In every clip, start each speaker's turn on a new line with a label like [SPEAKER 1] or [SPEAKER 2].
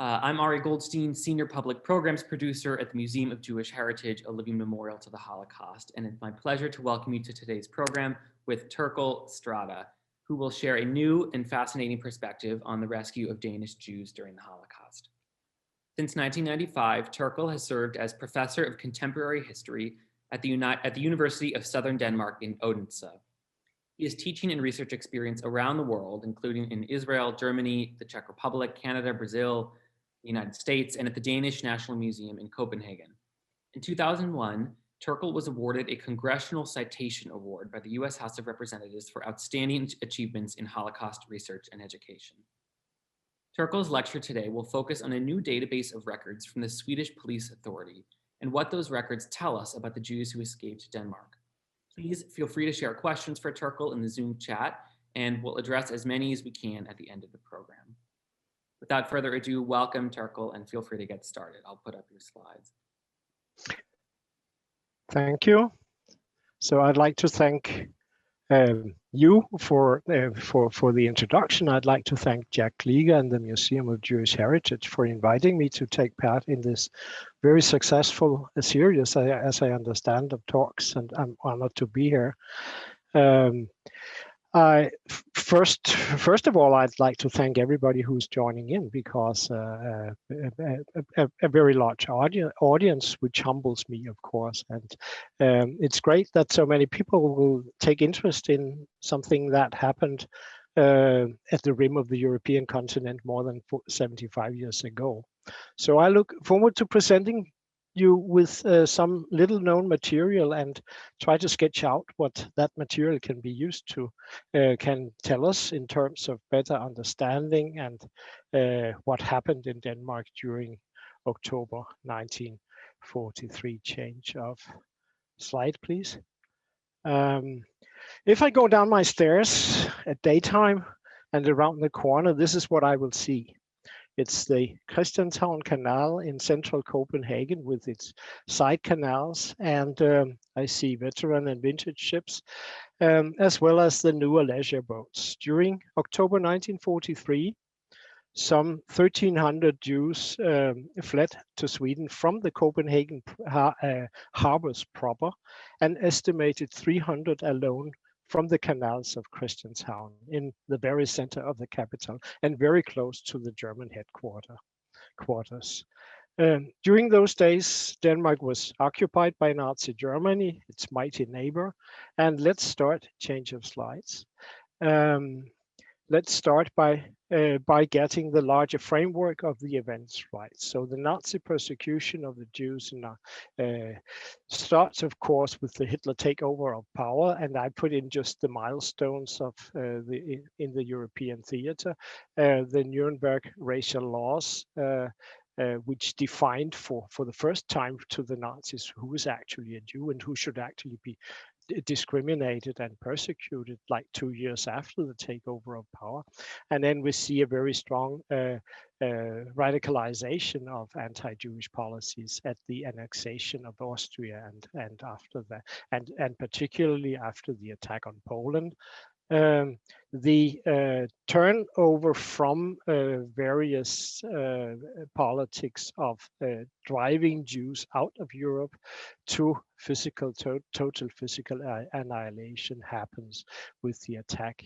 [SPEAKER 1] I'm Ari Goldstein, Senior Public Programs Producer at the Museum of Jewish Heritage, a living memorial to the Holocaust. And it's my pleasure to welcome you to today's program with Therkel Straede, who will share a new and fascinating perspective on the rescue of Danish Jews during the Holocaust. Since 1995, Therkel has served as Professor of Contemporary History at the University of Southern Denmark in Odense. He has teaching and research experience around the world, including in Israel, Germany, the Czech Republic, Canada, Brazil, the United States, and at the Danish National Museum in Copenhagen. In 2001, Therkel was awarded a Congressional Citation Award by the U.S. House of Representatives for outstanding achievements in Holocaust research and education. Therkel's lecture today will focus on a new database of records from the Swedish Police Authority and what those records tell us about the Jews who escaped Denmark. Please feel free to share questions for Therkel in the Zoom chat, and we'll address as many as we can at the end of the program. Without further ado, welcome Therkel, and feel free to get started. I'll put up your slides.
[SPEAKER 2] Thank you. So I'd like to thank you for the introduction. I'd like to thank Jack Kliege and the Museum of Jewish Heritage for inviting me to take part in this very successful series, as I understand, of talks, and I'm honored to be here. First of all, I'd like to thank everybody who's joining in, because a very large audience, which humbles me, of course. And it's great that so many people will take interest in something that happened at the rim of the European continent more than 75 years ago. So I look forward to presenting you with some little known material and try to sketch out what that material can be used to, can tell us in terms of better understanding and what happened in Denmark during October 1943. Change of slide, please. If I go down my stairs at daytime and around the corner, this is what I will see. It's the Christianshavn Canal in central Copenhagen with its side canals, and I see veteran and vintage ships, as well as the newer leisure boats. During October 1943, some 1,300 Jews fled to Sweden from the Copenhagen harbors proper, and estimated 300 alone from the canals of Christianshavn in the very center of the capital and very close to the German headquarters. During those days, Denmark was occupied by Nazi Germany, its mighty neighbor. And let's start, change of slides. Let's start by getting the larger framework of the events right. So the Nazi persecution of the Jews starts, of course, with the Hitler takeover of power, and I put in just the milestones of in the European theater, the Nuremberg racial laws, which defined for the first time to the Nazis who was actually a Jew and who should actually be discriminated and persecuted, like 2 years after the takeover of power. And then we see a very strong radicalization of anti-Jewish policies at the annexation of Austria and after that, and particularly after the attack on Poland. The turnover from various politics of driving Jews out of Europe to total physical annihilation happens with the attack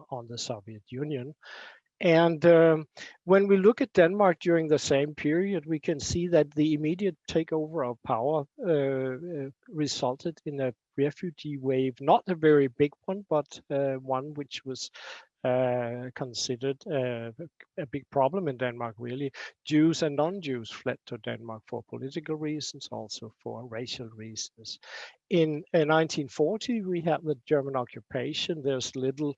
[SPEAKER 2] on the Soviet Union. And when we look at Denmark during the same period, we can see that the immediate takeover of power resulted in a refugee wave, not a very big one, but one which was considered a big problem in Denmark, really. Jews and non-Jews fled to Denmark for political reasons, also for racial reasons. In 1940, we have the German occupation. There's little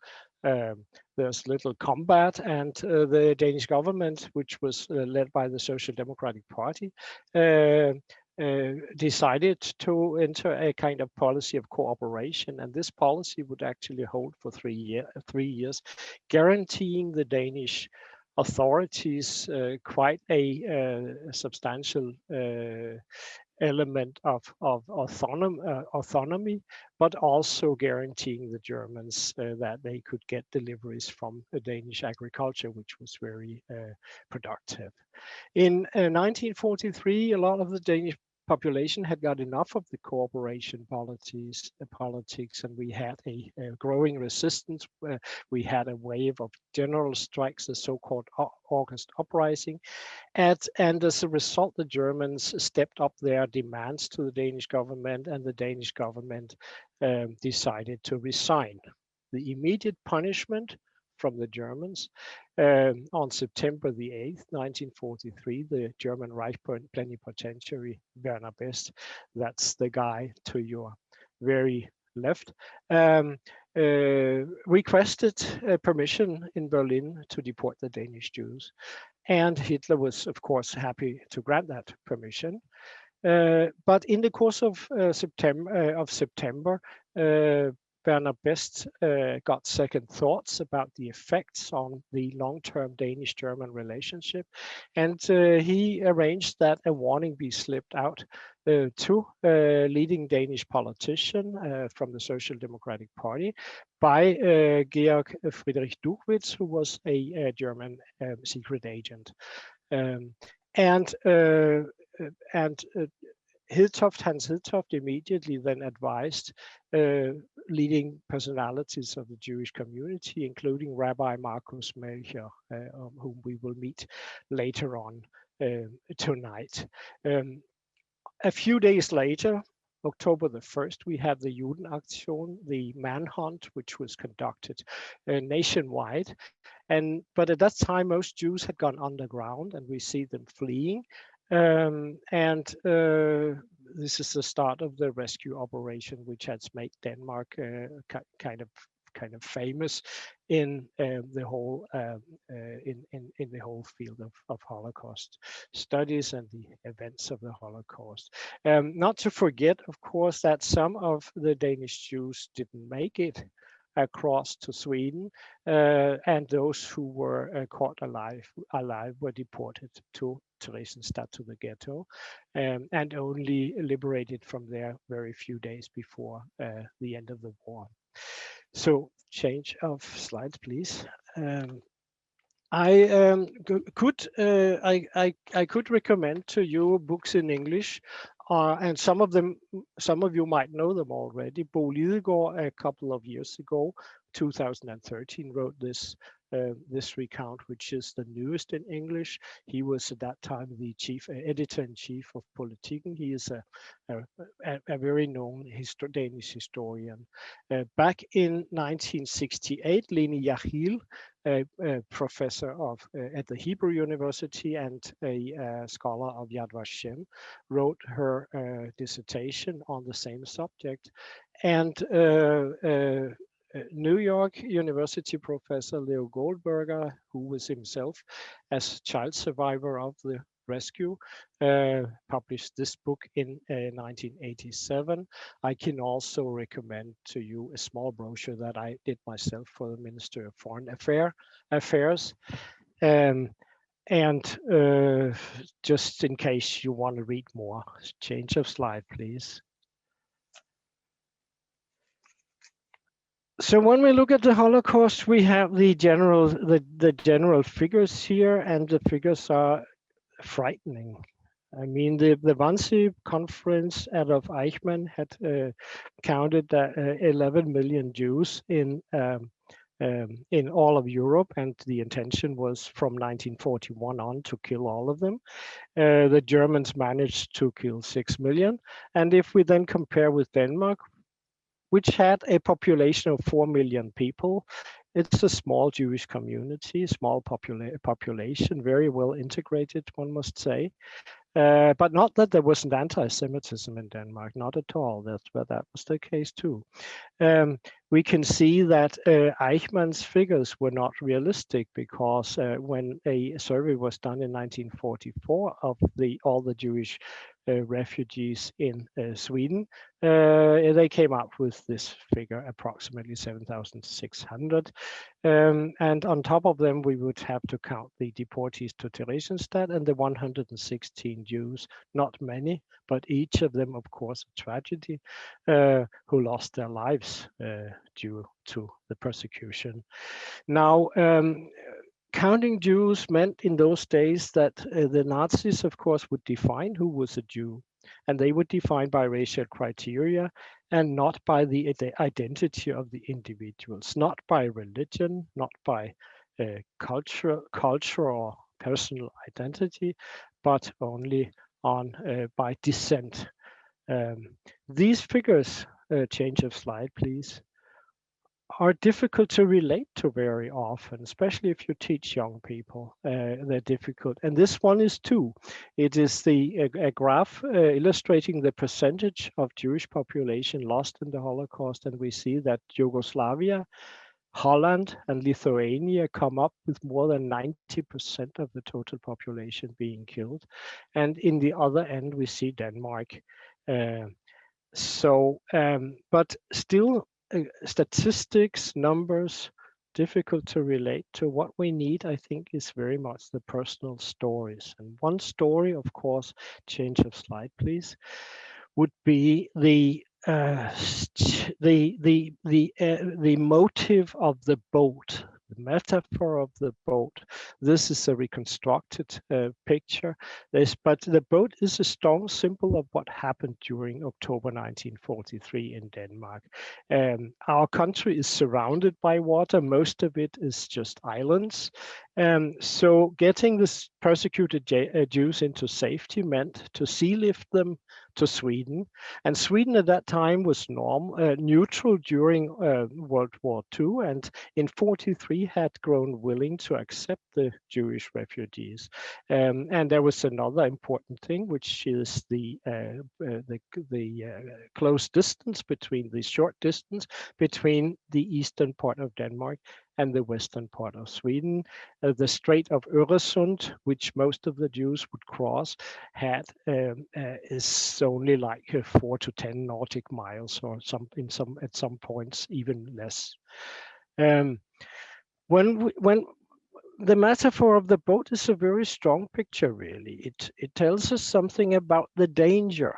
[SPEAKER 2] combat, and the Danish government, which was led by the Social Democratic Party, decided to enter a kind of policy of cooperation, and this policy would actually hold for 3 years, guaranteeing the Danish authorities quite a substantial element of autonomy, but also guaranteeing the Germans that they could get deliveries from Danish agriculture, which was very productive. In 1943, a lot of the Danish population had got enough of the cooperation politics, and we had a growing resistance. We had a wave of general strikes, the so-called August uprising, and as a result, the Germans stepped up their demands to the Danish government, and the Danish government decided to resign. The immediate punishment from the Germans on September the 8th, 1943, the German Reich plenipotentiary Werner Best, that's the guy to your very left, requested permission in Berlin to deport the Danish Jews. And Hitler was, of course, happy to grant that permission. But in the course of September, Werner Best got second thoughts about the effects on the long-term Danish-German relationship, and he arranged that a warning be slipped out to a leading Danish politician from the Social Democratic Party by Georg Friedrich Duchwitz, who was a German secret agent. Hans Hedtoft immediately then advised leading personalities of the Jewish community, including Rabbi Markus Melchior, whom we will meet later on tonight. A few days later, October the 1st, we have the Judenaktion, the manhunt, which was conducted nationwide. But at that time, most Jews had gone underground, and we see them fleeing. This is the start of the rescue operation, which has made Denmark kind of famous in the whole in the whole field of Holocaust studies and the events of the Holocaust. Not to forget, of course, that some of the Danish Jews didn't make it across to Sweden, and those who were caught alive were deported to Theresienstadt, to the ghetto, and only liberated from there very few days before the end of the war. So, change of slides, please. I could recommend to you books in English, and some of you might know them already. Bo Lidegaard, a couple of years ago, 2013, wrote this recount, which is the newest in English. He was at that time the editor-in-chief of Politiken. He is a very known Danish historian. Back in 1968, Lene Yachiel, a professor at the Hebrew University and a scholar of Yad Vashem, wrote her dissertation on the same subject. And New York University professor Leo Goldberger, who was himself a child survivor of the rescue, published this book in 1987. I can also recommend to you a small brochure that I did myself for the Minister of Foreign Affairs. Just in case you want to read more, change of slide, please. So when we look at the Holocaust, we have the general figures here, and the figures are frightening. I mean, the Wannsee conference, Adolf Eichmann had counted 11 million Jews in all of Europe, and the intention was from 1941 on to kill all of them. The Germans managed to kill 6 million, and if we then compare with Denmark, which had a population of 4 million people. It's a small Jewish community, small population, very well integrated, one must say. But not that there wasn't anti-Semitism in Denmark, not at all. That was the case too. We can see that Eichmann's figures were not realistic, because when a survey was done in 1944 of all the Jewish refugees in Sweden. They came up with this figure, approximately 7,600. And on top of them, we would have to count the deportees to Theresienstadt and the 116 Jews, not many, but each of them, of course, a tragedy, who lost their lives due to the persecution. Now, counting Jews meant in those days that the Nazis, of course, would define who was a Jew, and they would define by racial criteria and not by the identity of the individuals, not by religion, not by culture or personal identity, but only on by descent. These figures, change of slide, please, are difficult to relate to very often, especially if you teach young people. They're difficult. And this one is too. It is a graph illustrating the percentage of Jewish population lost in the Holocaust. And we see that Yugoslavia, Holland, and Lithuania come up with more than 90% of the total population being killed. And in the other end, we see Denmark. But still, statistics, numbers, difficult to relate to. What we need, I think, is very much the personal stories. And one story, of course, change of slide, please, would be the motive of the boat, the metaphor of the boat. This is a reconstructed picture. But the boat is a strong symbol of what happened during October 1943 in Denmark. Our country is surrounded by water. Most of it is just islands. So getting the persecuted Jews into safety meant to sea lift them to Sweden. And Sweden at that time was neutral during World War II, and in 1943 had grown willing to accept the Jewish refugees. And there was another important thing, which is the close distance between the short distance between the eastern part of Denmark and the western part of Sweden. The Strait of Øresund, which most of the Jews would cross, is only like 4 to 10 nautical miles, or at some points even less. When the metaphor of the boat is a very strong picture, really. It tells us something about the danger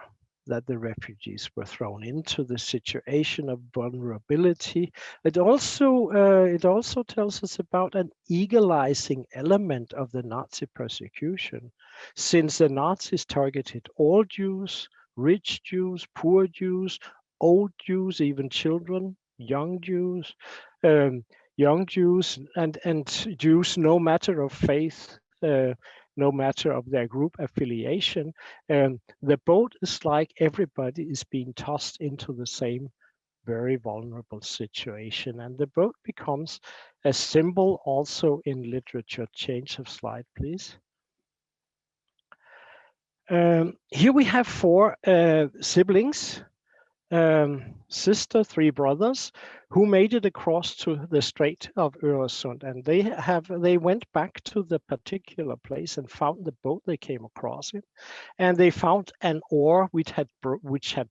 [SPEAKER 2] that the refugees were thrown into, the situation of vulnerability. It also tells us about an equalizing element of the Nazi persecution, since the Nazis targeted all Jews, rich Jews, poor Jews, old Jews, even children, young Jews, and Jews, no matter of faith, no matter of their group affiliation. The boat is like everybody is being tossed into the same very vulnerable situation. And the boat becomes a symbol also in literature. Change of slide, please. Here we have 4 siblings, sister, 3 brothers, who made it across to the Strait of Øresund, and they went back to the particular place and found the boat they came across in, and they found an oar which had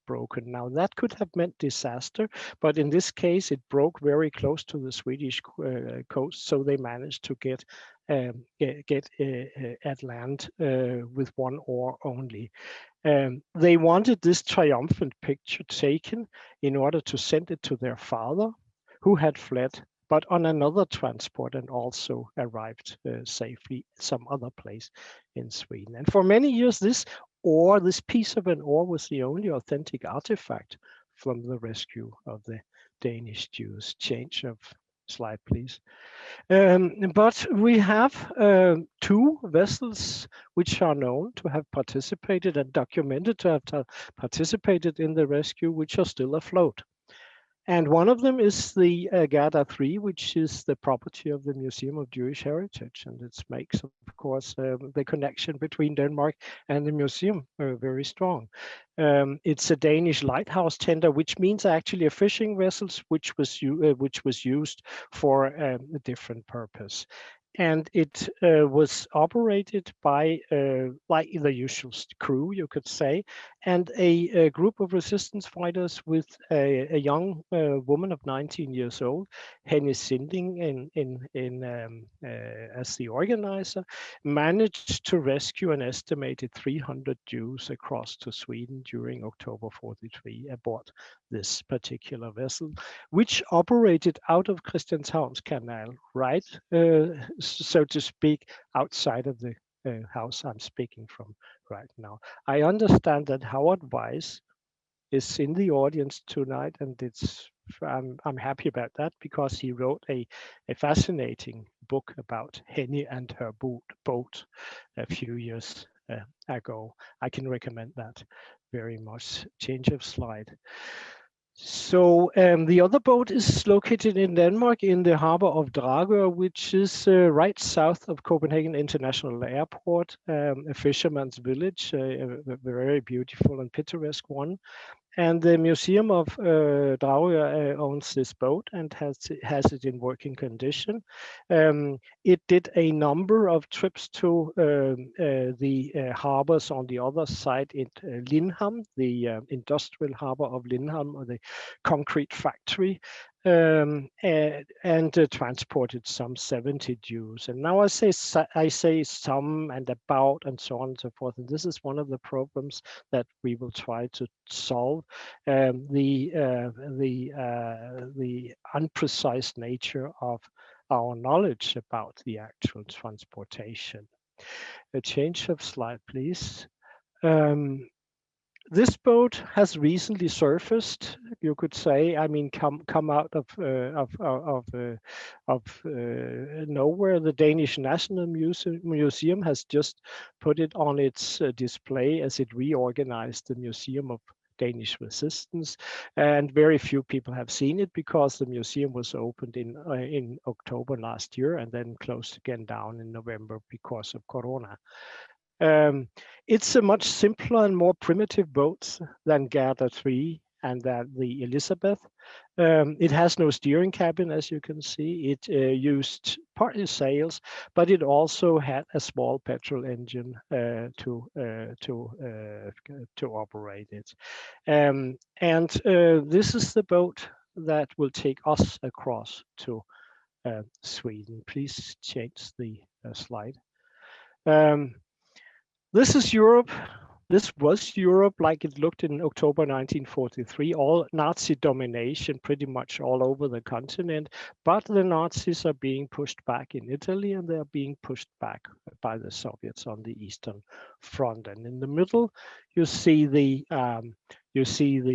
[SPEAKER 2] broken. Now that could have meant disaster, but in this case it broke very close to the Swedish coast, so they managed to get at land with 1 oar only. They wanted this triumphant picture taken in order to send it to their father, who had fled, but on another transport, and also arrived safely some other place in Sweden. And for many years, this piece of an oar was the only authentic artifact from the rescue of the Danish Jews. Change of slide, please. But we have 2 vessels which are known to have participated and documented to have participated in the rescue, which are still afloat. And one of them is the Thegada 3, which is the property of the Museum of Jewish Heritage. And it makes, of course, the connection between Denmark and the museum very strong. It's a Danish lighthouse tender, which means actually a fishing vessel which was used for a different purpose. and it was operated by like the usual crew, you could say, and a group of resistance fighters with a young woman of 19 years old, Henny Sinding, as the organizer, managed to rescue an estimated 300 Jews across to Sweden during October 43 aboard this particular vessel, which operated out of Christianshavn's Canal, right, so to speak, outside of the house I'm speaking from right now. I understand that Howard Weiss is in the audience tonight, and I'm happy about that because he wrote a fascinating book about Henny and her boat a few years ago. I can recommend that very much. Change of slide. So the other boat is located in Denmark in the harbor of Dragør, which is right south of Copenhagen International Airport, a fisherman's village, a very beautiful and picturesque one. And the Museum of Dragør owns this boat and has it in working condition. It did a number of trips to the harbors on the other side in Lindhamn, the industrial harbor of Lindhamn, or the concrete factory, and transported some 70 Jews. And now I say some and about and so on and so forth. And this is one of the problems that we will try to solve, the unprecise nature of our knowledge about the actual transportation. A change of slide, please. This boat has recently surfaced, you could say. I mean, come out of nowhere. The Danish National Museum has just put it on its display as it reorganized the Museum of Danish Resistance, and very few people have seen it because the museum was opened in October last year and then closed again down in November because of Corona. It's a much simpler and more primitive boat than Gerda 3 and the Elizabeth. It has no steering cabin, as you can see. It used partly sails, but it also had a small petrol engine to operate it. This is the boat that will take us across to Sweden. Please change the slide. This is Europe. This was Europe like it looked in October 1943, all Nazi domination pretty much all over the continent. But the Nazis are being pushed back in Italy, and they're being pushed back by the Soviets on the Eastern Front. And in the middle, you see the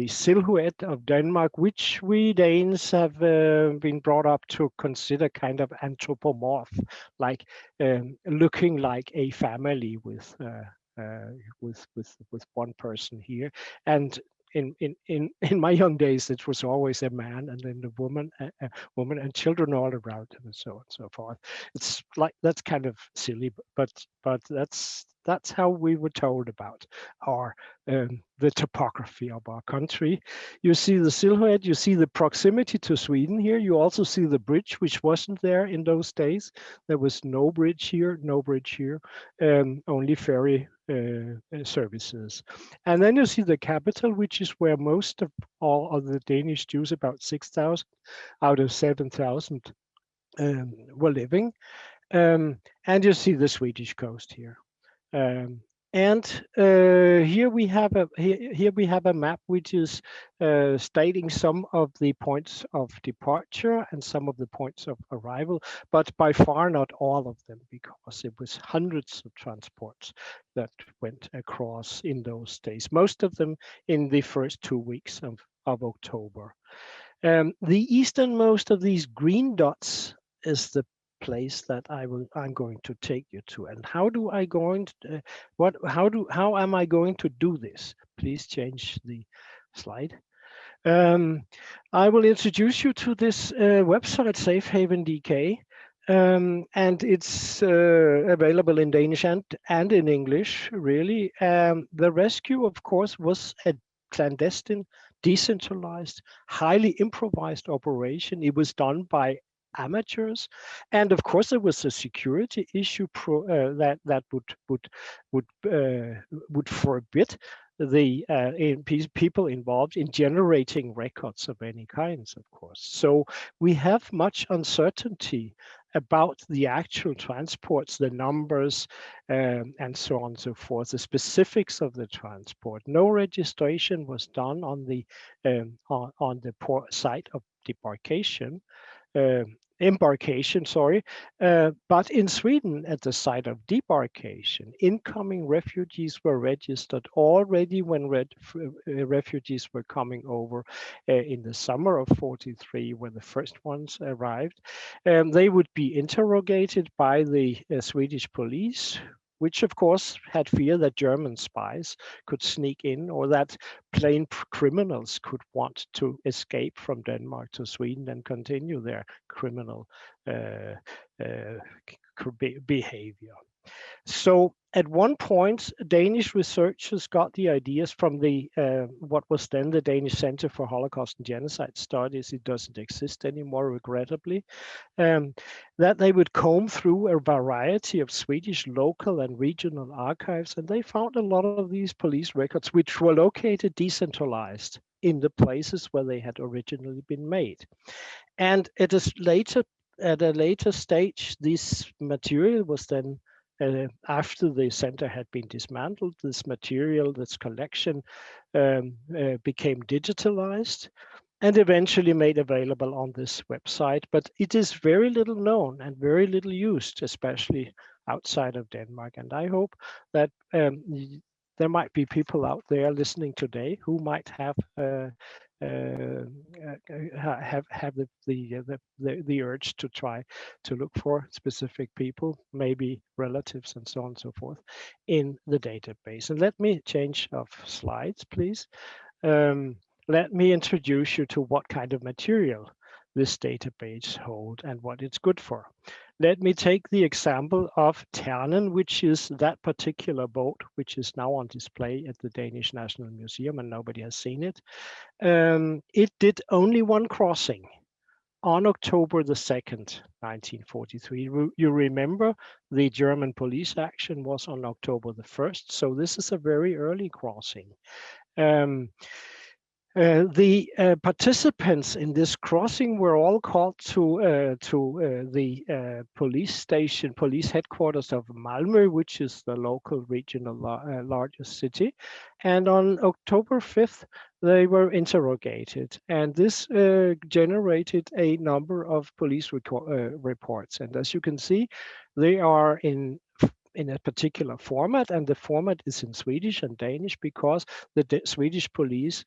[SPEAKER 2] silhouette of Denmark, which we Danes have been brought up to consider kind of anthropomorph, like looking like a family with one person here. And in my young days, it was always a man and then the woman and children all around him, and so on and so forth. It's like, that's kind of silly, but that's how we were told about our the topography of our country. You see the silhouette, you see the proximity to Sweden here. You also see the bridge, which wasn't there in those days. There was no bridge here, only ferry services. And then you see the capital, which is where most of all of the Danish Jews, about 6,000 out of 7,000, were living. And you see the Swedish coast here. Here we have a map which is stating some of the points of departure and some of the points of arrival, but by far not all of them, because it was hundreds of transports that went across in those days, most of them in the first 2 weeks of October. The easternmost of these green dots is the place that I'm going to take you to. And how am I going to do this? Please change the slide. I will introduce you to this website, Safe Haven DK, and it's available in Danish and in English, really. The rescue, of course, was a clandestine, decentralized, highly improvised operation. It was done by amateurs, and of course there was a security issue that would forbid the people involved in generating records of any kinds, of course. So we have much uncertainty about the actual transports, the numbers, and so on and so forth, the specifics of the transport. No registration was done on the port site of debarkation. Embarkation, sorry, but in Sweden, at the site of debarkation, incoming refugees were registered already when refugees were coming over in the summer of '43, when the first ones arrived. They would be interrogated by the Swedish police, which of course had fear that German spies could sneak in, or that plain criminals could want to escape from Denmark to Sweden and continue their criminal behavior. So at one point, Danish researchers got the ideas from the what was then the Danish Center for Holocaust and Genocide Studies. It doesn't exist anymore, regrettably. That they would comb through a variety of Swedish local and regional archives, and they found a lot of these police records, which were located decentralized in the places where they had originally been made. And at a later stage, this material was then, after the center had been dismantled, this material, this collection, became digitalized and eventually made available on this website. But it is very little known and very little used, especially outside of Denmark. And I hope that there might be people out there listening today who might have the urge to try to look for specific people, maybe relatives and so on and so forth, in the database. And let me change of slides, please. Let me introduce you to what kind of material this database holds and what it's good for. Let me take the example of Talan, which is that particular boat, which is now on display at the Danish National Museum, and nobody has seen it. It did only one crossing on October the 2nd, 1943. You remember the German police action was on October the 1st, so this is a very early crossing. The participants in this crossing were all called to the police headquarters of Malmö, which is the local regional largest city. And on October 5th, they were interrogated. And this generated a number of police reports. And as you can see, they are in a particular format, and the format is in Swedish and Danish because the Swedish police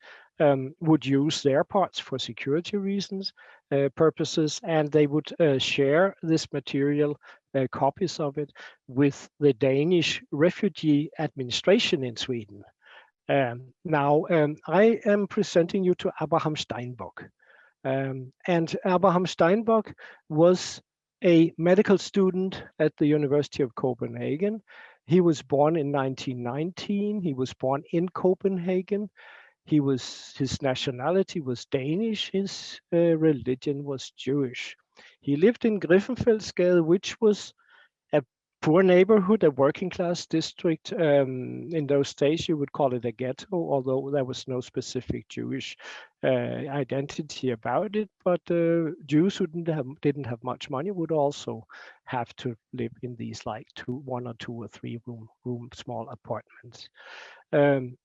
[SPEAKER 2] would use their parts for security reasons, purposes, and they would share this material, copies of it, with the Danish refugee administration in Sweden. Now, I am presenting you to Abraham Steinbock. And Abraham Steinbock was a medical student at the University of Copenhagen. He was born in 1919. He was born in Copenhagen. His nationality was Danish. His religion was Jewish. He lived in Griffenfeldsgade, which was a poor neighborhood, a working class district. In those days, you would call it a ghetto, although there was no specific Jewish identity about it. But Jews who didn't have much money would also have to live in these like one or two or three room small apartments.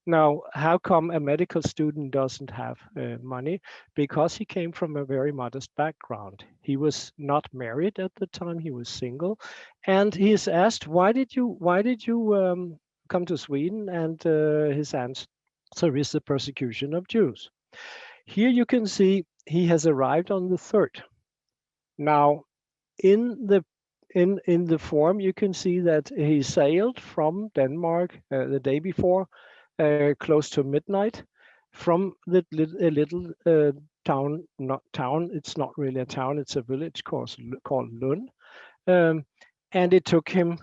[SPEAKER 2] Now, how come a medical student doesn't have money? Because he came from a very modest background. He was not married at the time; he was single, and he is asked, "Why did you come to Sweden?" And his answer is the persecution of Jews. Here you can see he has arrived on the 3rd. Now, in the form, you can see that he sailed from Denmark the day before, close to midnight, from the little town. Not town. It's not really a town. It's a village called Lund, and it took him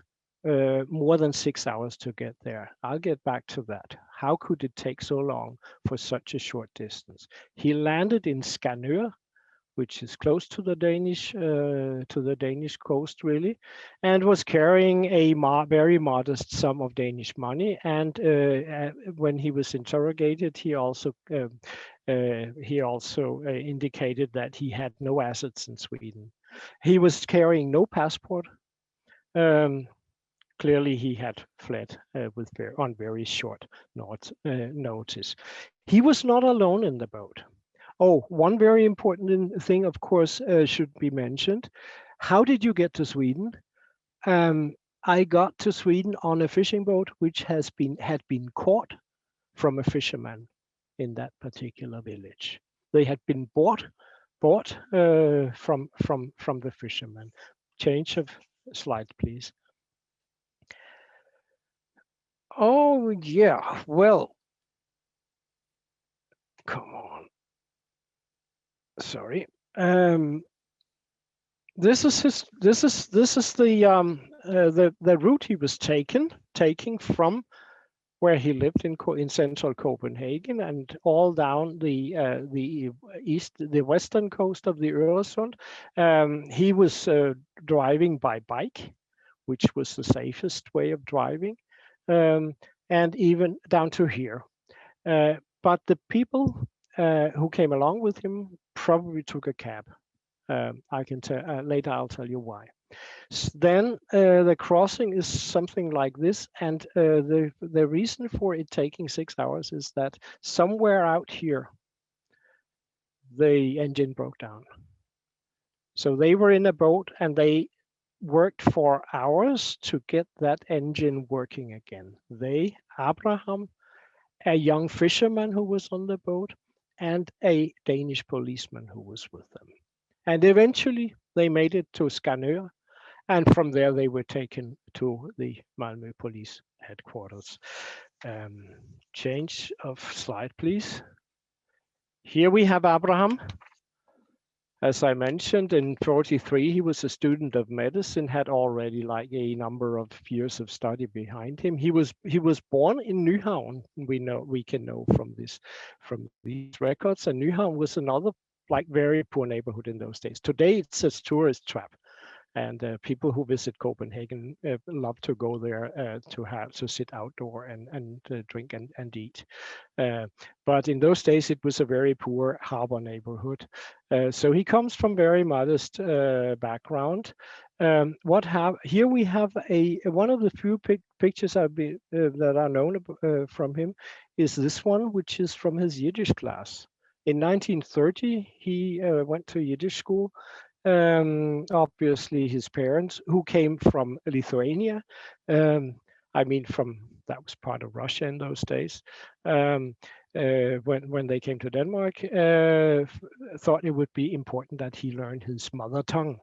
[SPEAKER 2] more than 6 hours to get there. I'll get back to that. How could it take so long for such a short distance? He landed in Skanør which is close to the Danish coast, really, and was carrying a very modest sum of Danish money. And when he was interrogated, he also indicated that he had no assets in Sweden. He was carrying no passport. Clearly, he had fled on very short notice. He was not alone in the boat. Oh, one very important thing, of course, should be mentioned. How did you get to Sweden? I got to Sweden on a fishing boat, which had been caught from a fisherman in that particular village. They had been bought from the fisherman. Change of slide, please. Oh yeah, well, come on. Sorry. This is the route he was taking from where he lived in central Copenhagen and all down the western coast of the Øresund. He was driving by bike, which was the safest way of driving, and even down to here. But the people who came along with him probably took a cab. I can tell later. I'll tell you why. Then the crossing is something like this, and the reason for it taking 6 hours is that somewhere out here the engine broke down. So they were in a boat and they worked for hours to get that engine working again. They, Abraham, a young fisherman who was on the boat, and a Danish policeman who was with them. And eventually they made it to Skanør, and from there they were taken to the Malmö police headquarters. Change of slide, please. Here we have Abraham. As I mentioned, in 43, he was a student of medicine, had already like a number of years of study behind him. He was born in Nyhavn. We can know from these records. And Nyhavn was another like very poor neighborhood in those days. Today it's a tourist trap, and people who visit Copenhagen love to go there to sit outdoor and drink and eat. But in those days it was a very poor harbor neighborhood. So he comes from very modest background. Here we have one of the few pictures that are known from him is this one, which is from his Yiddish class. In 1930, he went to Yiddish school. Obviously, his parents, who came from Lithuania, that was part of Russia in those days, when they came to Denmark, thought it would be important that he learned his mother tongue.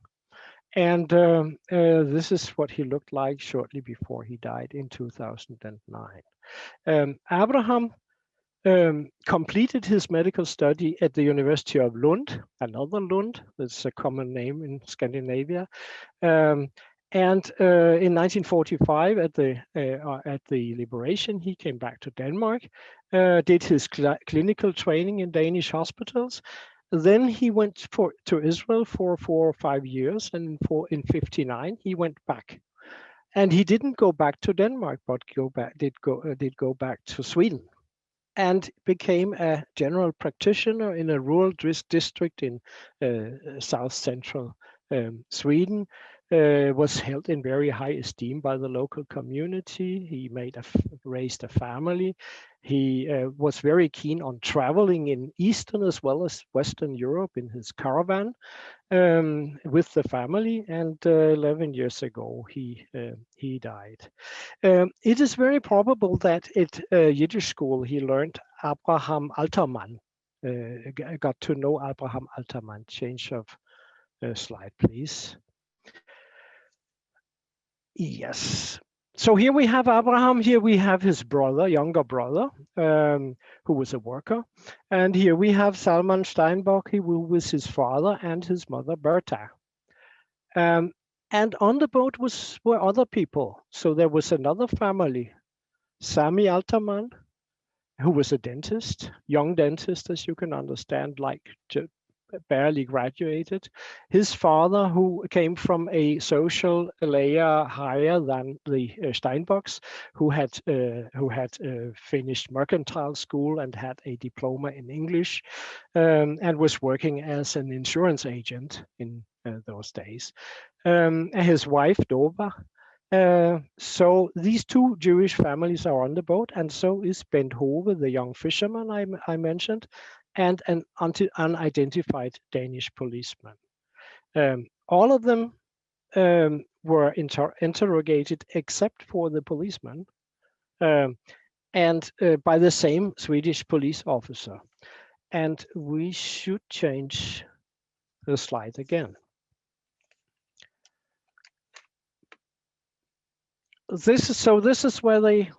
[SPEAKER 2] And this is what he looked like shortly before he died in 2009. Abraham completed his medical study at the University of Lund, another Lund, that's a common name in Scandinavia. And in 1945, at the liberation, he came back to Denmark, did his clinical training in Danish hospitals. Then he went to Israel for 4 or 5 years, and in 59 he went back. And he didn't go back to Denmark, but did go back to Sweden, and became a general practitioner in a rural district in south central Sweden. Was held in very high esteem by the local community. He raised a family. He was very keen on traveling in Eastern as well as Western Europe in his caravan with the family. And 11 years ago, he died. It is very probable that at Yiddish school he learned Abraham Altermann. Got to know Abraham Altermann. Change of slide, please. Yes. So here we have Abraham. Here we have his brother, younger brother, who was a worker. And here we have Salman Steinbock, who was his father, and his mother, Bertha. And on the boat were other people. So there was another family, Sami Altermann, who was a dentist, young dentist, as you can understand, like barely graduated. His father, who came from a social layer higher than the Steinbocks, who had finished mercantile school and had a diploma in English, and was working as an insurance agent in those days. And his wife, Dova. So these two Jewish families are on the boat, and so is Bent Hoover, the young fisherman I mentioned, and an unidentified Danish policeman. All of them were interrogated except for the policeman, and by the same Swedish police officer. And we should change the slide again. This is where they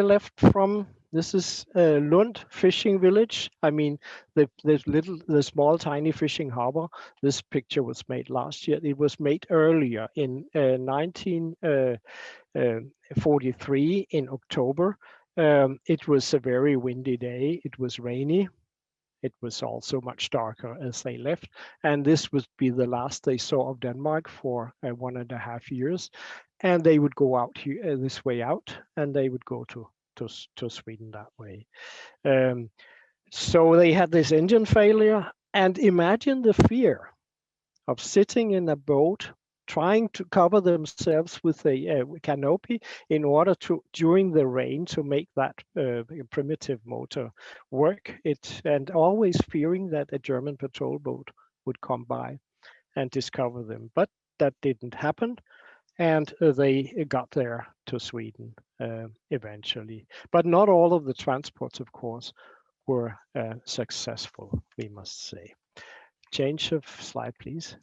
[SPEAKER 2] left from. This is Lund fishing village. I mean, the small tiny fishing harbor. This picture was made last year. It was made earlier in 1943 in October. It was a very windy day. It was rainy. It was also much darker as they left, and this would be the last they saw of Denmark for 1.5 years. And they would go out here this way out, and they would go to Sweden that way. So they had this engine failure, and imagine the fear of sitting in a boat trying to cover themselves with a canopy in order to, during the rain, to make that primitive motor work. And always fearing that a German patrol boat would come by and discover them. But that didn't happen, and they got there to Sweden eventually. But not all of the transports, of course, were successful, we must say. Change of slide, please.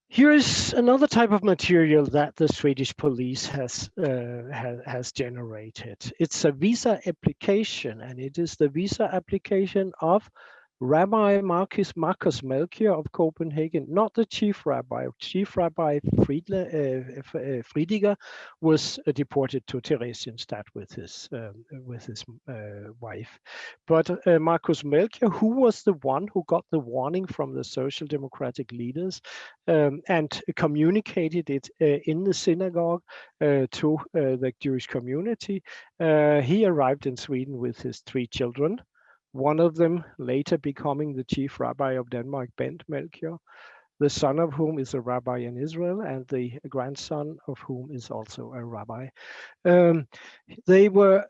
[SPEAKER 2] Here is another type of material that the Swedish police has generated. It's a visa application, and it is the visa application of Rabbi Marcus Melchior of Copenhagen, not the chief rabbi. Chief Rabbi Friediger was deported to Theresienstadt with his wife. But Marcus Melchior, who was the one who got the warning from the social democratic leaders and communicated it in the synagogue to the Jewish community, he arrived in Sweden with his 3 children. One of them later becoming the chief rabbi of Denmark, Bent Melchior, the son of whom is a rabbi in Israel, and the grandson of whom is also a rabbi. They were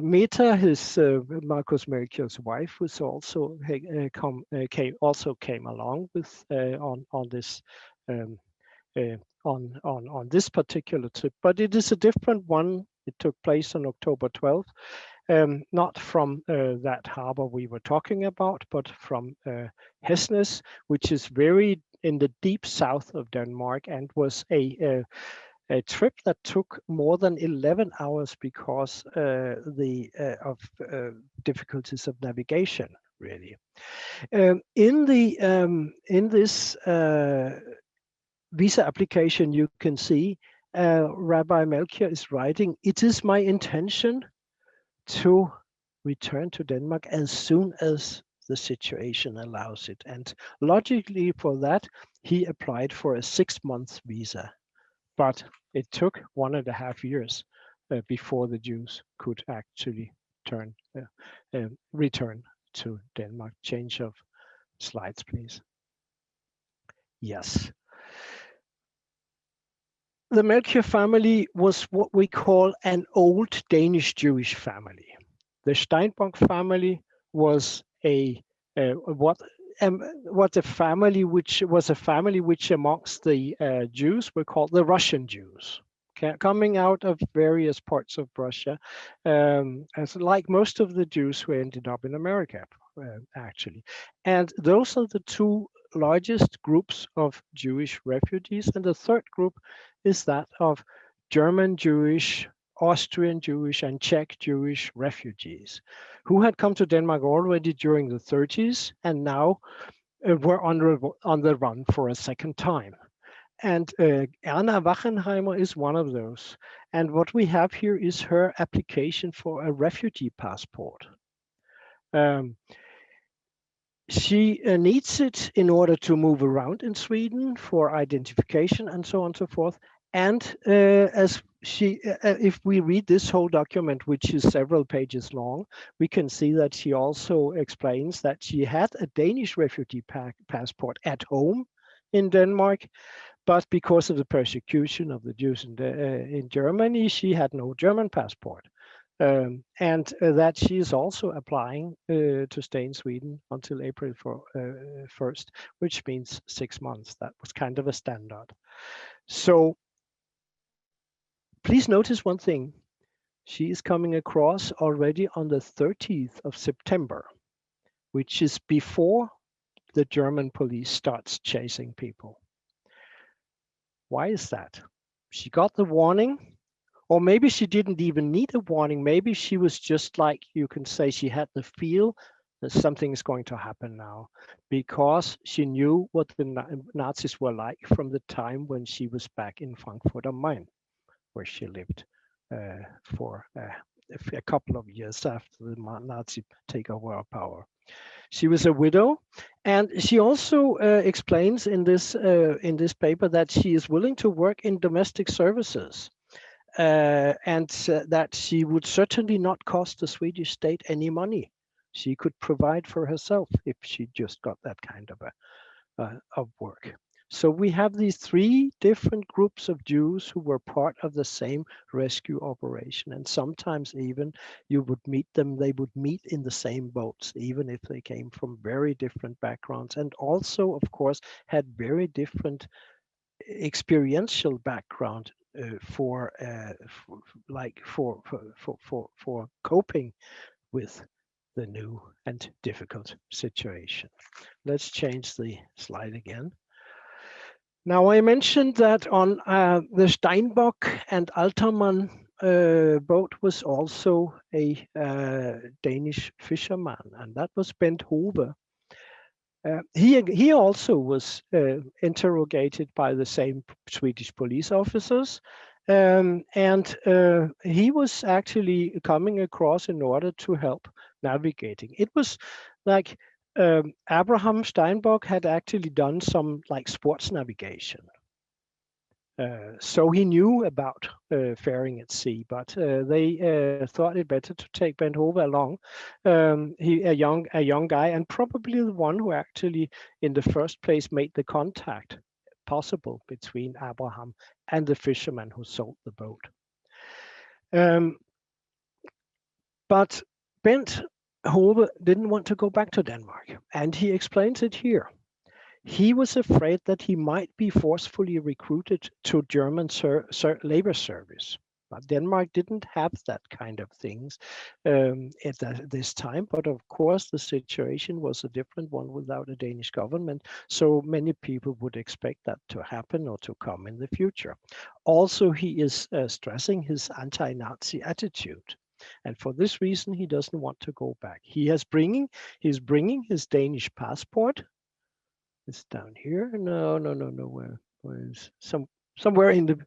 [SPEAKER 2] Meta, his Marcus Melchior's wife, was also came along with on this particular trip, but it is a different one. It took place on October 12th. Not from that harbor we were talking about, but from Hesnes, which is very in the deep south of Denmark, and was a trip that took more than 11 hours because of difficulties of navigation, really. In this visa application, you can see Rabbi Melchior is writing, "It is my intention to return to Denmark as soon as the situation allows it." And logically for that, he applied for a 6-month visa. But it took 1.5 years before the Jews could actually return to Denmark. Change of slides, please. Yes. The Melchior family was what we call an old Danish Jewish family. The Steinbock family was what a family which amongst the Jews were called the Russian Jews, coming out of various parts of Russia, as like most of the Jews who ended up in America, actually. And those are the 2 largest groups of Jewish refugees, and the third group is that of German Jewish, Austrian Jewish, and Czech Jewish refugees who had come to Denmark already during the 30s and now were on the run for a second time. And Anna Wachenheimer is one of those. And what we have here is her application for a refugee passport. she needs it in order to move around in Sweden for identification and so on and so forth. And as she, if we read this whole document, which is several pages long, we can see that she also explains that she had a Danish refugee passport at home in Denmark, but because of the persecution of the Jews in Germany, she had no German passport. And that she is also applying to stay in Sweden until April 1st, which means 6 months. That was kind of a standard. So please notice one thing. She is coming across already on the 30th of September, which is before the German police starts chasing people. Why is that? She got the warning, or maybe she didn't even need a warning. Maybe she was just like, you can say she had the feel that something is going to happen now, because she knew what the Nazis were like from the time when she was back in Frankfurt am Main, where she lived for a couple of years after the Nazi takeover of power. She was a widow, and she also explains in this paper that she is willing to work in domestic services, and that she would certainly not cost the Swedish state any money. She could provide for herself if she just got that kind of work. So we have these three different groups of Jews who were part of the same rescue operation. And sometimes even you would meet them, they would meet in the same boats, even if they came from very different backgrounds, and also, of course, had very different experiential background for coping with the new and difficult situation. Let's change the slide again. Now, I mentioned that on the Steinbock and Altermann boat was also a Danish fisherman, and that was Bent Hoover. He also was interrogated by the same Swedish police officers, and he was actually coming across in order to help navigating. It was like Abraham Steinbock had actually done some like sports navigation. So he knew about faring at sea, but they thought it better to take Bent Hoover along. A young guy, and probably the one who actually, in the first place, made the contact possible between Abraham and the fisherman who sold the boat. But Bent Hoover didn't want to go back to Denmark, and he explains it here. He was afraid that he might be forcefully recruited to German labor service. But Denmark didn't have that kind of things at this time. But of course, the situation was a different one without a Danish government. So many people would expect that to happen or to come in the future. Also, he is stressing his anti-Nazi attitude. And for this reason, he doesn't want to go back. He's bringing his Danish passport. It's down here. No. Where is somewhere in the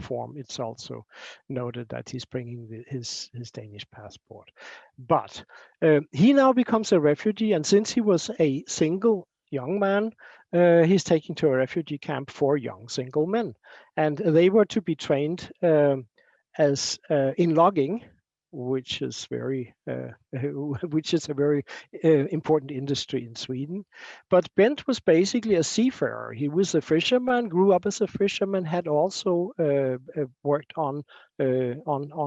[SPEAKER 2] form? It's also noted that he's bringing his Danish passport. But he now becomes a refugee, and since he was a single young man, he's taken to a refugee camp for young single men, and they were to be trained as in logging, which is a very important industry in Sweden. But Bent was basically a seafarer. He was a fisherman, grew up as a fisherman, had also worked on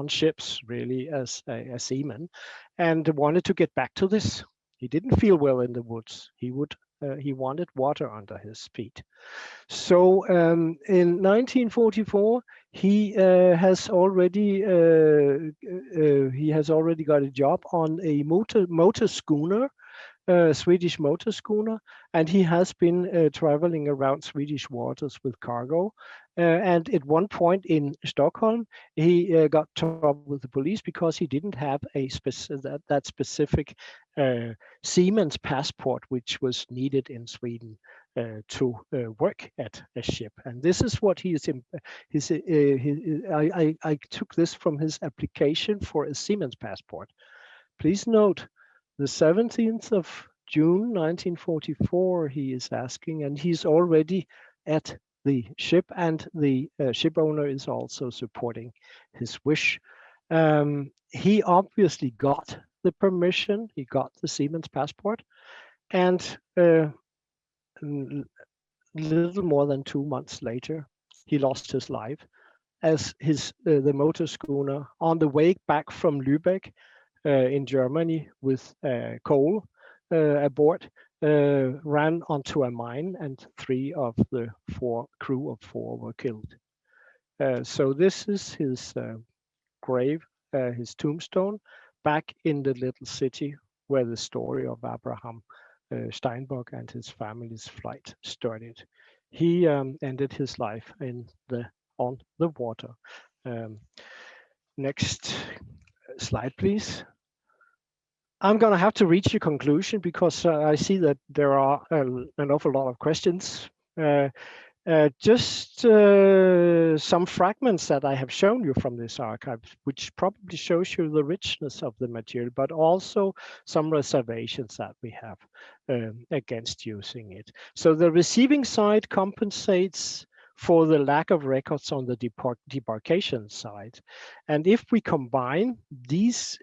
[SPEAKER 2] ships really as a seaman, and wanted to get back to this. He didn't feel well in the woods. He wanted water under his feet. So in 1944, he has already got a job on a motor schooner, Swedish motor schooner, and he has been traveling around Swedish waters with cargo. And at one point in Stockholm, he got trouble with the police because he didn't have a specific seaman's passport, which was needed in Sweden to work at a ship. And this is what he is. I took this from his application for a seaman's passport. Please note the 17th of June 1944, he is asking, and he's already at the ship, and the ship owner is also supporting his wish. He obviously got the permission, he got the seaman's passport, and little more than 2 months later, he lost his life as the motor schooner on the way back from Lübeck in Germany with coal aboard ran onto a mine, and 3 of the 4 crew of 4 were killed. So this is his grave, his tombstone, back in the little city where the story of Abraham Steinbock and his family's flight started. He ended his life on the water. Next slide, please. I'm going to have to reach a conclusion because I see that there are an awful lot of questions. Just some fragments that I have shown you from this archive, which probably shows you the richness of the material, but also some reservations that we have against using it. So the receiving side compensates for the lack of records on the debarkation side. And if we combine these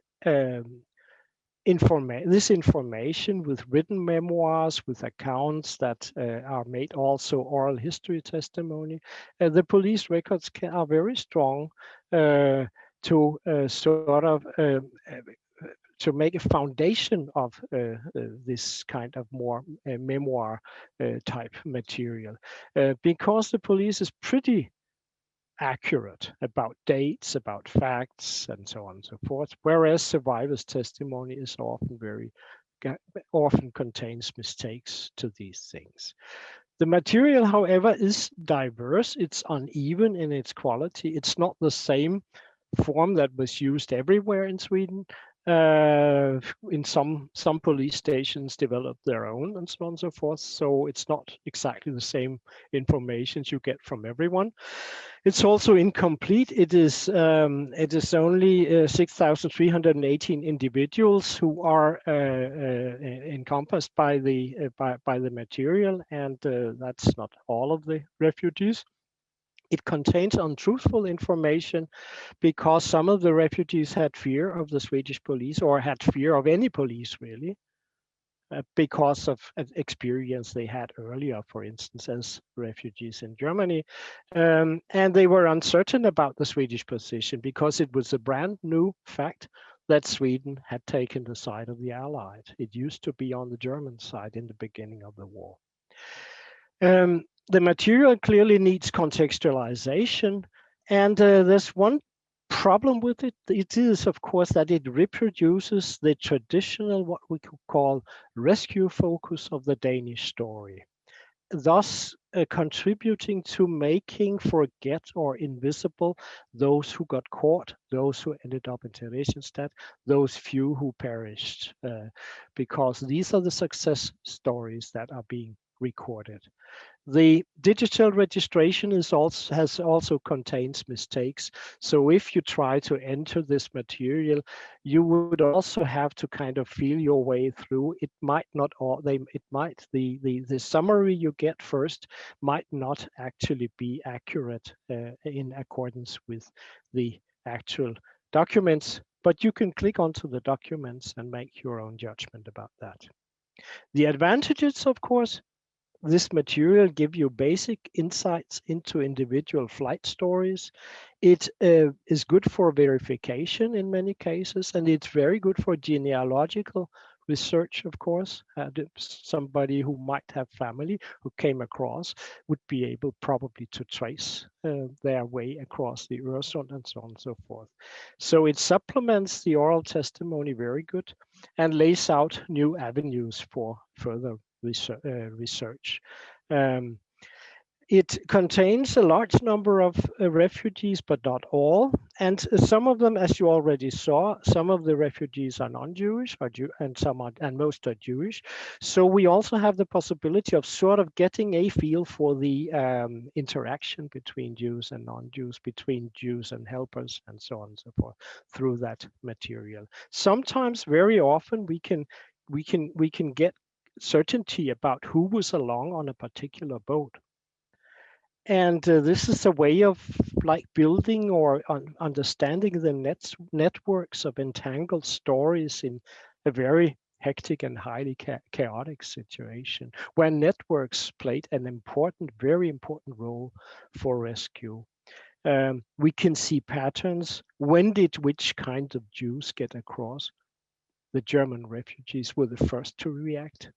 [SPEAKER 2] this information with written memoirs, with accounts that are made also oral history testimony, the police records are very strong to sort of to make a foundation of this kind of more memoir type material, because the police is pretty accurate about dates, about facts, and so on and so forth, whereas survivors' testimony is often contains mistakes to these things. The material, however, is diverse. It's uneven in its quality. It's not the same form that was used everywhere in Sweden. In some police stations developed their own, and so on and so forth. So it's not exactly the same information you get from everyone. It's also incomplete. It is only 6,318 individuals who are encompassed by the material, and that's not all of the refugees. It contains untruthful information because some of the refugees had fear of the Swedish police, or had fear of any police really, because of experience they had earlier, for instance, as refugees in Germany. And they were uncertain about the Swedish position because it was a brand new fact that Sweden had taken the side of the Allies. It used to be on the German side in the beginning of the war. The material clearly needs contextualization, and there's one problem with it. It is, of course, that it reproduces the traditional, what we could call rescue focus of the Danish story, thus contributing to making forget or invisible those who got caught, those who ended up in Theresienstadt, those few who perished, because these are the success stories that are being recorded. The digital registration has also contains mistakes. So if you try to enter this material, you would also have to kind of feel your way through. It might not all the summary you get first might not actually be accurate in accordance with the actual documents, but you can click onto the documents and make your own judgment about that. The advantages, of course, this material gives you basic insights into individual flight stories. It is good for verification in many cases, and it's very good for genealogical research, of course. Somebody who might have family who came across would be able probably to trace their way across the Øresund and so on and so forth. So it supplements the oral testimony very good and lays out new avenues for further research. It contains a large number of refugees, but not all. And some of them, as you already saw, some of the refugees are non-Jewish, and most are Jewish. So we also have the possibility of sort of getting a feel for the interaction between Jews and non-Jews, between Jews and helpers, and so on and so forth, through that material. Sometimes, very often, we can get certainty about who was along on a particular boat. And this is a way of like building or understanding the networks of entangled stories in a very hectic and highly chaotic situation, where networks played an very important role for rescue. We can see patterns. When did which kind of Jews get across? The German refugees were the first to react,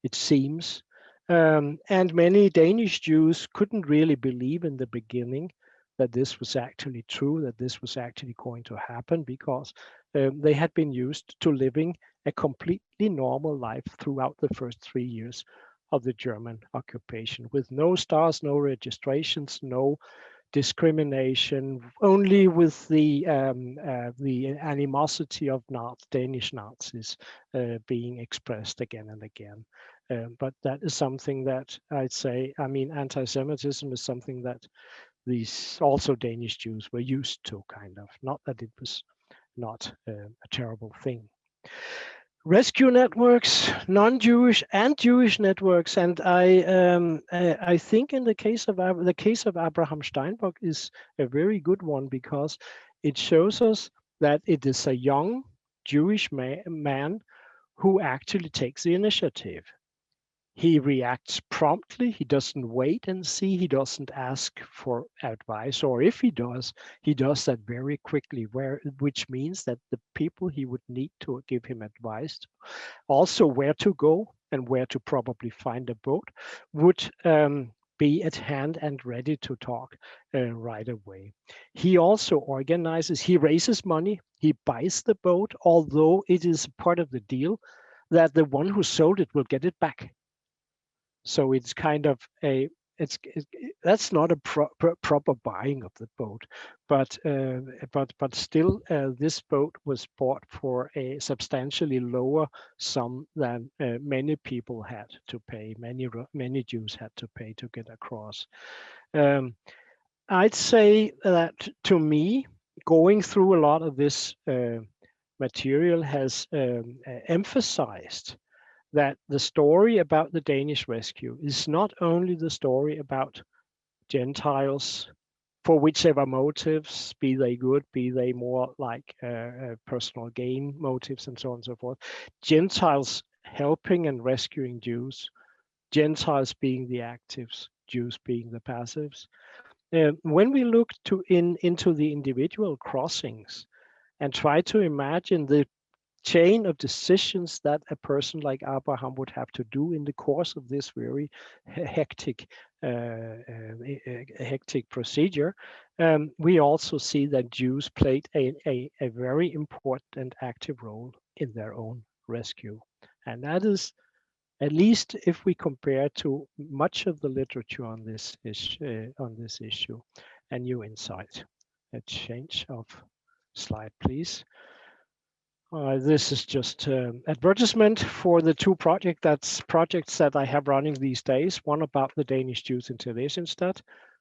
[SPEAKER 2] it seems. And many Danish Jews couldn't really believe in the beginning that this was actually true, that this was actually going to happen, because they had been used to living a completely normal life throughout the first 3 years of the German occupation, with no stars, no registrations, no discrimination, only with the animosity of Danish Nazis being expressed again and again. But that is something that I'd say, I mean, anti-Semitism is something that these also Danish Jews were used to, kind of. Not that it was not a terrible thing. Rescue networks, non-Jewish and Jewish networks, and I think in the case of Abraham Steinbock is a very good one, because it shows us that it is a young Jewish man who actually takes the initiative. He reacts promptly. He doesn't wait and see. He doesn't ask for advice, or if he does that very quickly, which means that the people he would need to give him advice, also where to go and where to probably find a boat, would be at hand and ready to talk right away. He also organizes, he raises money, he buys the boat, although it is part of the deal that the one who sold it will get it back. So it's kind of that's not a proper buying of the boat, but still this boat was bought for a substantially lower sum than many people had to pay. Many Jews had to pay to get across. I'd say that, to me, going through a lot of this material has emphasized that the story about the Danish rescue is not only the story about Gentiles for whichever motives, be they good, be they more like personal gain motives, and so on and so forth. Gentiles helping and rescuing Jews, Gentiles being the actives, Jews being the passives. When we look into the individual crossings and try to imagine the chain of decisions that a person like Abraham would have to do in the course of this very hectic procedure, we also see that Jews played a very important and active role in their own rescue. And that is, at least if we compare to much of the literature on this issue, a new insight. A change of slide, please. This is just advertisement for the two projects that I have running these days. One about the Danish Jews in Theresienstadt.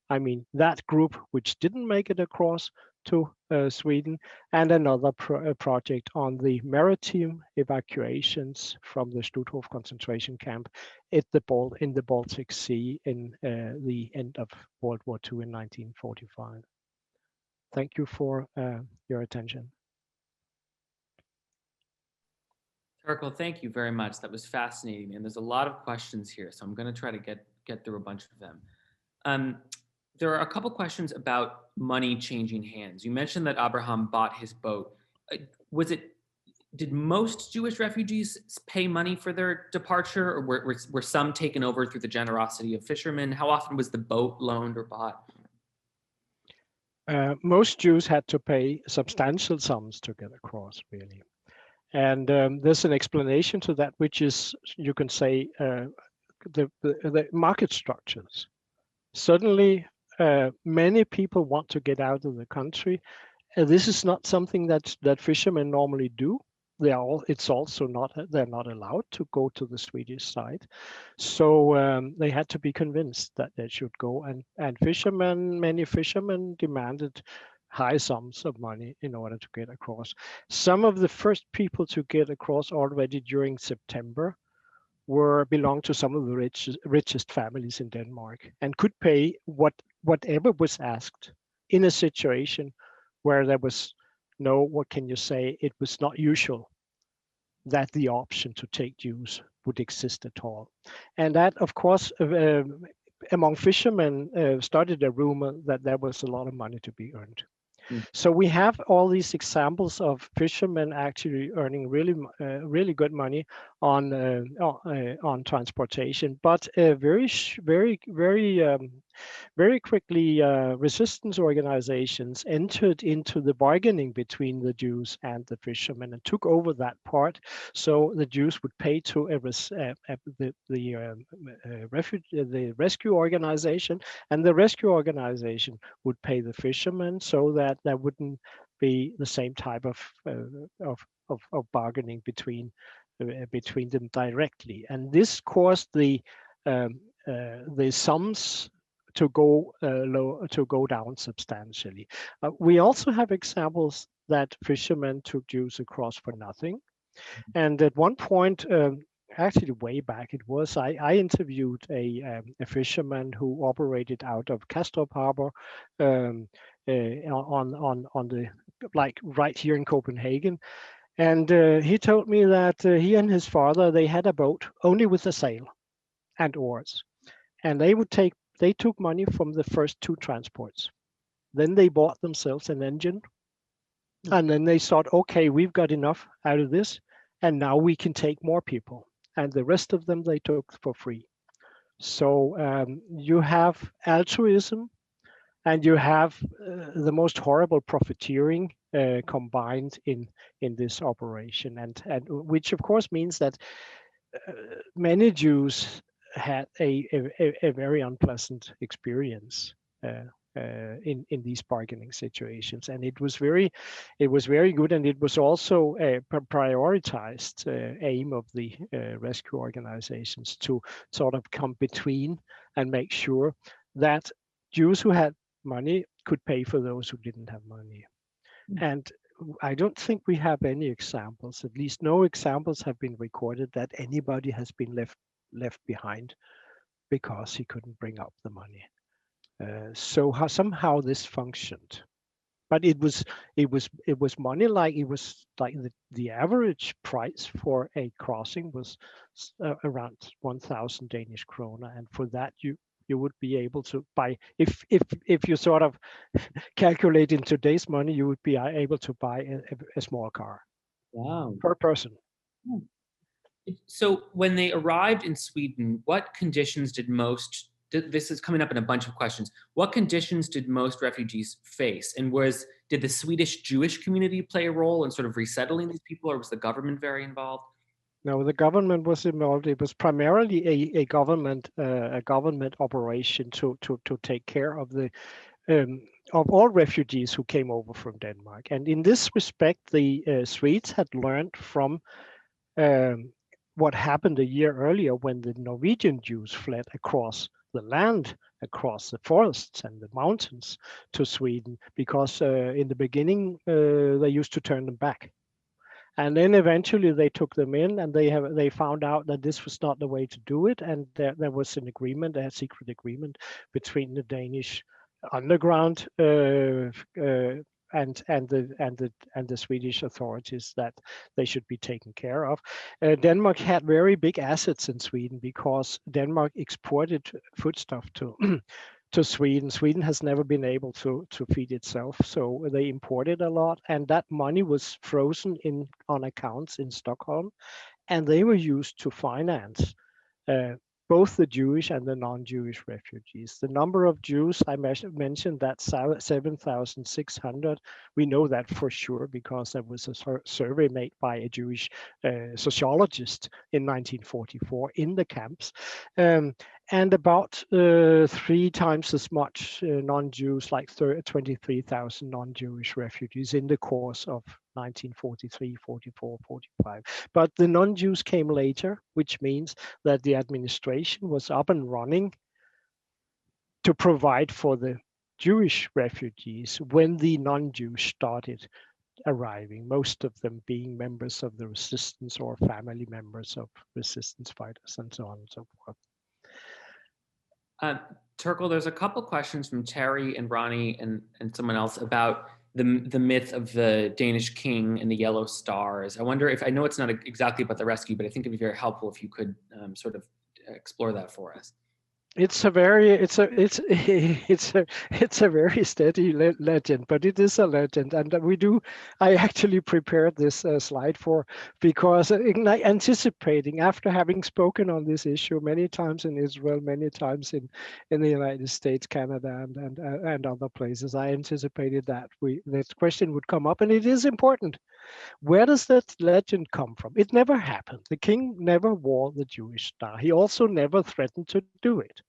[SPEAKER 2] I mean, that group which didn't make it across to Sweden, and another project on the maritime evacuations from the Stutthof concentration camp in the Baltic Sea in the end of World War II in 1945. Thank you for your attention.
[SPEAKER 1] Therkel, thank you very much. That was fascinating, and there's a lot of questions here, so I'm going to try to get through a bunch of them. There are a couple questions about money changing hands. You mentioned that Abraham bought his boat. Did most Jewish refugees pay money for their departure, or were some taken over through the generosity of fishermen? How often was the boat loaned or bought?
[SPEAKER 2] Most Jews had to pay substantial sums to get across, really. And there's an explanation to that, which is, you can say, the market structures. Suddenly, many people want to get out of the country. This is not something that fishermen normally do. It's also not, they're not allowed to go to the Swedish side. So they had to be convinced that they should go. And many fishermen demanded high sums of money in order to get across. Some of the first people to get across already during September belonged to some of the richest families in Denmark and could pay whatever was asked in a situation where there was no, what can you say, it was not usual that the option to take Jews would exist at all. And that, of course, among fishermen started a rumor that there was a lot of money to be earned. So we have all these examples of fishermen actually earning really good money on transportation, but very quickly resistance organizations entered into the bargaining between the Jews and the fishermen and took over that part. So the Jews would pay to the rescue organization, and the rescue organization would pay the fishermen, so that there wouldn't be the same type of bargaining between them directly. And this caused the sums to go down substantially. We also have examples that fishermen took Jews across for nothing. And at one point, actually way back, it was I interviewed a fisherman who operated out of Kastrup Harbor on the, like, right here in Copenhagen. And he told me that he and his father, they had a boat only with a sail and oars, and they took money from the first 2 transports. Then they bought themselves an engine, and then they thought, okay, we've got enough out of this, and now we can take more people. And the rest of them they took for free. So you have altruism, and you have the most horrible profiteering combined in this operation, and which of course means that many Jews had a very unpleasant experience in these bargaining situations, and it was very good, and it was also a prioritized aim of the rescue organizations to sort of come between and make sure that Jews who had money could pay for those who didn't have money. And I don't think we have any examples, at least no examples have been recorded, that anybody has been left behind because he couldn't bring up the money. So somehow this functioned, but it was money, like it was like the average price for a crossing was around 1,000 Danish kroner, and for that you would be able to buy, if you sort of calculate in today's money, you would be able to buy a small car.
[SPEAKER 1] Wow.
[SPEAKER 2] Per person.
[SPEAKER 1] So when they arrived in Sweden, what conditions this is coming up in a bunch of questions. What conditions did most refugees face? And did the Swedish Jewish community play a role in sort of resettling these people, or was the government very involved?
[SPEAKER 2] No, the government was involved. It was primarily a government operation to take care of of all refugees who came over from Denmark. And in this respect, the Swedes had learned from what happened a year earlier when the Norwegian Jews fled across the land, across the forests and the mountains to Sweden, because in the beginning they used to turn them back. And then eventually they took them in, and they found out that this was not the way to do it. And there was an agreement, a secret agreement between the Danish underground and the Swedish authorities that they should be taken care of. Denmark had very big assets in Sweden because Denmark exported foodstuff to Sweden. Sweden has never been able to feed itself, so they imported a lot, and that money was frozen on accounts in Stockholm, and they were used to finance both the Jewish and the non-Jewish refugees. The number of Jews, I mentioned that 7,600. We know that for sure because there was a survey made by a Jewish sociologist in 1944 in the camps. And and about 3 times as much non-Jews, like 23,000 non-Jewish refugees in the course of 1943, 44, 45. But the non-Jews came later, which means that the administration was up and running to provide for the Jewish refugees when the non-Jews started arriving, most of them being members of the resistance or family members of resistance fighters and so on and so forth.
[SPEAKER 1] Therkel, there's a couple questions from Terry and Ronnie and someone else about the myth of the Danish king and the yellow stars. I wonder if, I know it's not exactly about the rescue, but I think it'd be very helpful if you could sort of explore that for us.
[SPEAKER 2] It's a very very steady legend, but it is a legend, and I actually prepared this slide because anticipating, after having spoken on this issue many times in Israel, many times in the United States, Canada, and other places, I anticipated that this question would come up, and it is important. Where does that legend come from? It never happened. The king never wore the Jewish star. He also never threatened to do it.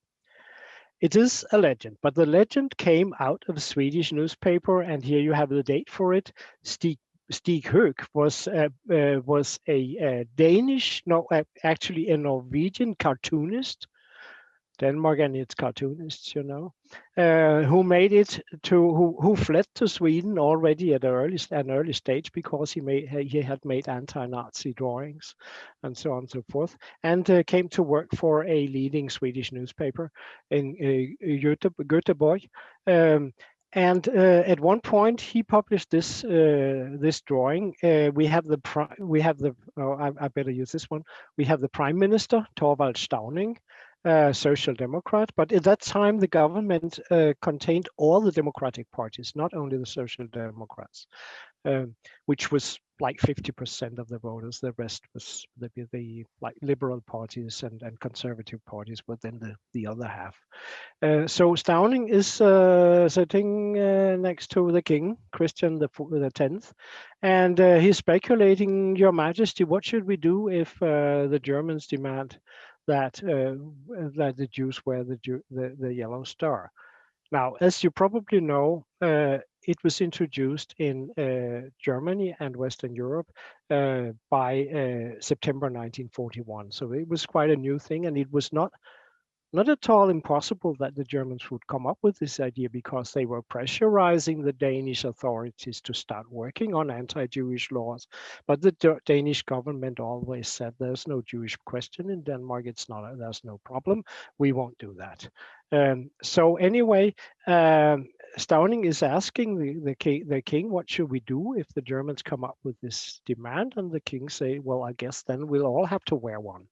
[SPEAKER 2] It is a legend, but the legend came out of a Swedish newspaper, and here you have the date for it. Stig Høeg was a Danish, no, actually a Norwegian cartoonist. Denmark and its cartoonists, you know, who fled to Sweden already at an early stage because he had made anti-Nazi drawings and so on and so forth, and came to work for a leading Swedish newspaper in Göteborg. And at one point, he published this drawing. I better use this one. We have the Prime Minister Thorvald Stauning, Social Democrat, but at that time the government contained all the democratic parties, not only the Social Democrats, which was like 50% of the voters. The rest was the like liberal parties and conservative parties, but then the other half. So Stauning is sitting next to the king, Christian the 10th, and he's speculating, Your Majesty, what should we do if the Germans demand that the Jews wear the yellow star? Now, as you probably know, it was introduced in Germany and Western Europe by September 1941. So it was quite a new thing, and it was not at all impossible that the Germans would come up with this idea, because they were pressurizing the Danish authorities to start working on anti-Jewish laws. But the Danish government always said, there's no Jewish question in Denmark. There's no problem. We won't do that. So anyway, Stauning is asking the king, what should we do if the Germans come up with this demand? And the king say, well, I guess then we'll all have to wear one.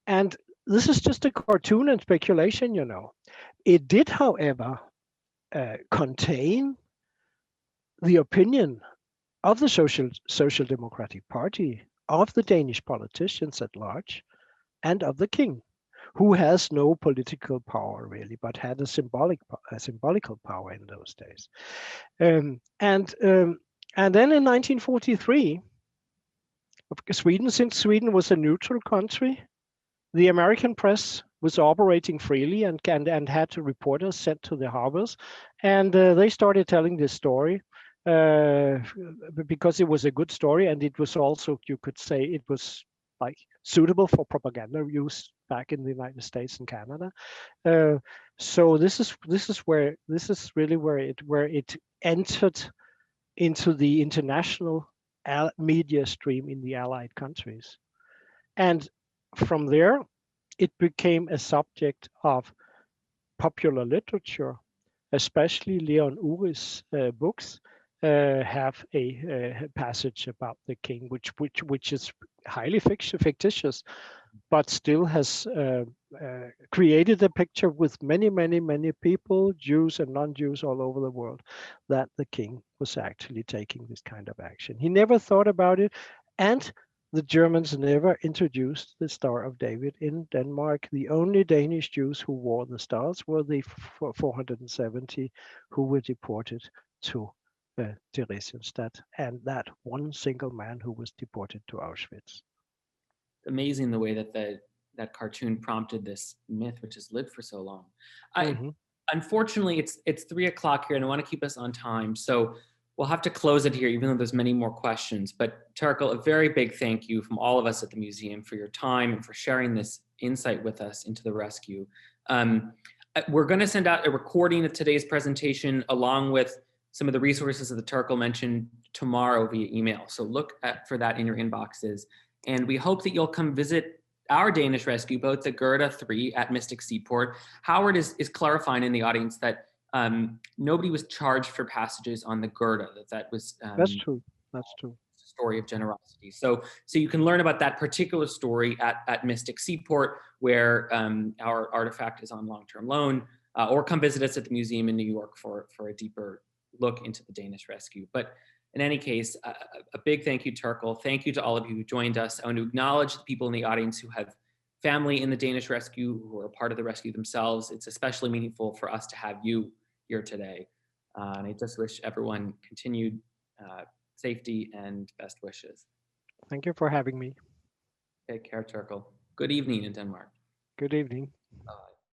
[SPEAKER 2] And this is just a cartoon and speculation, you know. It did, however, contain the opinion of the Social Democratic Party, of the Danish politicians at large, and of the king, who has no political power really, but had a symbolical power in those days. And then in 1943, since Sweden was a neutral country, the American press was operating freely and had reporters sent to the harbors, and they started telling this story because it was a good story, and it was also, you could say, it was like suitable for propaganda use back in the United States and Canada. So this is really where it entered into the international media stream in the Allied countries, and from there, it became a subject of popular literature, especially Leon Uris' books have a passage about the king, which is highly fictitious, but still has created a picture with many people, Jews and non-Jews all over the world, that the king was actually taking this kind of action. He never thought about it, and the Germans never introduced the Star of David in Denmark. The only Danish Jews who wore the stars were the 470 who were deported to Theresienstadt, and that one single man who was deported to Auschwitz.
[SPEAKER 1] Amazing the way that that cartoon prompted this myth, which has lived for so long.
[SPEAKER 2] Mhm.
[SPEAKER 1] Unfortunately, it's 3 o'clock here, and I want to keep us on time, so we'll have to close it here, even though there's many more questions. But Therkel, a very big thank you from all of us at the museum for your time and for sharing this insight with us into the rescue. We're going to send out a recording of today's presentation along with some of the resources that the Therkel mentioned tomorrow via email. So look for that in your inboxes. And we hope that you'll come visit our Danish rescue boat, the Gerda 3 at Mystic Seaport. Howard is clarifying in the audience that nobody was charged for passages on the Gerda, that was
[SPEAKER 2] That's true. That's true.
[SPEAKER 1] a story of generosity. So you can learn about that particular story at Mystic Seaport, where our artifact is on long-term loan, or come visit us at the museum in New York for a deeper look into the Danish rescue. But in any case, a big thank you, Therkel. Thank you to all of you who joined us. I want to acknowledge the people in the audience who have family in the Danish rescue, who are part of the rescue themselves. It's especially meaningful for us to have you here today. And I just wish everyone continued safety and best wishes.
[SPEAKER 2] Thank you for having me.
[SPEAKER 1] Take care, Therkel. Good evening in Denmark.
[SPEAKER 2] Good evening.
[SPEAKER 1] Bye.